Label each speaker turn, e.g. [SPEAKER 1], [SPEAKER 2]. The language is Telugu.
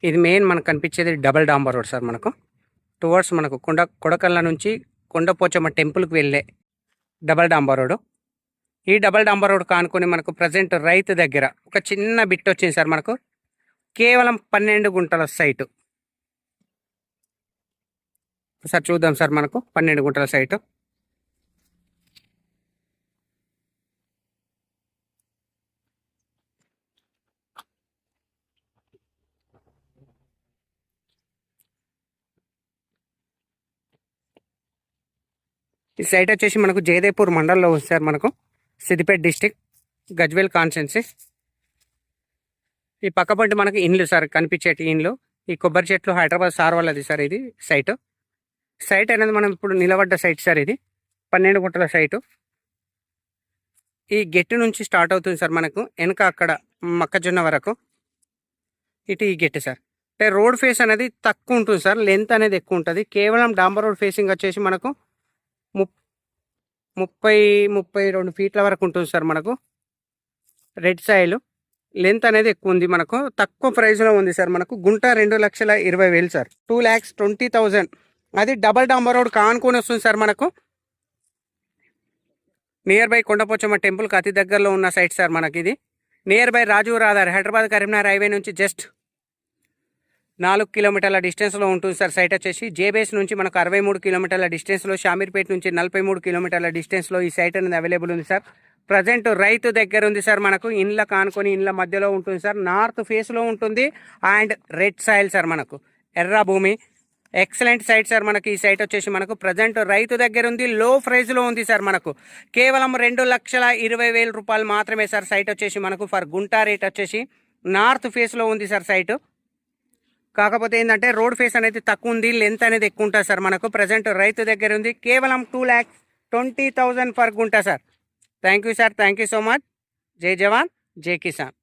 [SPEAKER 1] ఇది మెయిన్ మనకు కనిపించేది డబల్ డాంబర్ రోడ్ సార్. మనకు టువర్డ్స్ మనకు కొడకళ్ళ నుంచి కొండపోచమ్మ టెంపుల్కి వెళ్ళే డబల్ డాంబర్ రోడ్. ఈ డబల్ డాంబర్ రోడ్ కానుకొని మనకు ప్రజెంట్ రైతు దగ్గర ఒక చిన్న బిట్ వచ్చింది సార్. మనకు కేవలం 12 గుంటల సైటు సార్. చూద్దాం సార్, మనకు 12 గుంటల సైటు. ఈ సైట్ వచ్చేసి మనకు జయదేపూర్ మండలంలో ఉంది సార్. మనకు సిద్దిపేట డిస్టిక్, గజ్వేల్ కాన్స్టెన్సీ. ఈ పక్కపంటి మనకు ఇండ్లు సార్, కనిపించేటి ఇండ్లు. ఈ కొబ్బరి చెట్లు హైదరాబాద్ సార్ వాళ్ళది సార్. ఇది సైట్ అనేది మనం ఇప్పుడు నిలబడ్డ సైట్ సార్. ఇది 12 గుంటల సైటు. ఈ గెట్టు నుంచి స్టార్ట్ అవుతుంది సార్. మనకు వెనక అక్కడ మొక్కజొన్న వరకు ఇటు ఈ గెట్టు సార్. అంటే రోడ్ ఫేస్ అనేది తక్కువ ఉంటుంది సార్, లెంత్ అనేది ఎక్కువ ఉంటుంది. కేవలం డాంబర్ రోడ్ ఫేసింగ్ వచ్చేసి మనకు 32 ఫీట్ల వరకు ఉంటుంది సార్. మనకు రెడ్ సాయిల్ లెంత్ అనేది ఎక్కువ ఉంది. మనకు తక్కువ ప్రైస్లో ఉంది సార్. మనకు గుంట 2,20,000 సార్. 2,20,000. అది డబల్ డాంబర్ రోడ్ కానుకొని వస్తుంది సార్. మనకు నియర్ బై కొండపోచమ్మ టెంపుల్కి అతి దగ్గరలో ఉన్న సైట్ సార్. మనకి ఇది నియర్ బై రాజు రహదారి హైదరాబాద్ కరీంనగర్ హైవే నుంచి జస్ట్ 4 కిలోమీటర్ల డిస్టెన్స్లో ఉంటుంది సార్. సైట్ వచ్చేసి జేబేస్ నుంచి మనకు 63 కిలోమీటర్ల డిస్టెన్స్లో, షామీర్పేట నుంచి 43 కిలోమీటర్ల డిస్టెన్స్లో ఈ సైట్ అనేది అవైలబుల్ ఉంది సార్. ప్రజెంట్ రైతు దగ్గర ఉంది సార్. మనకు ఇండ్ల కానుకొని ఇండ్ల మధ్యలో ఉంటుంది సార్. నార్త్ ఫేస్లో ఉంటుంది అండ్ రెడ్ సాయిల్ సార్. మనకు ఎర్ర భూమి, ఎక్సలెంట్ సైట్ సార్. మనకి ఈ సైట్ వచ్చేసి మనకు ప్రజెంట్ రైతు దగ్గర ఉంది. లో ప్రైస్లో ఉంది సార్. మనకు కేవలం 2,20,000 రూపాయలు మాత్రమే సార్. సైట్ వచ్చేసి మనకు ఫర్ గుంటా రేట్ వచ్చేసి నార్త్ ఫేస్లో ఉంది సార్ సైటు. కాకపోతే ఏంటంటే రోడ్ ఫేస్ అనేది తక్కువ ఉంది, లెంత్ అనేది ఎక్కువ ఉంటుంది సార్. మనకు ప్రజెంట్ రైతు దగ్గర ఉంది. కేవలం 2,20,000 for gunta sir. Thank you sir, thank you so much. జై జవాన్, జై కిసాన్.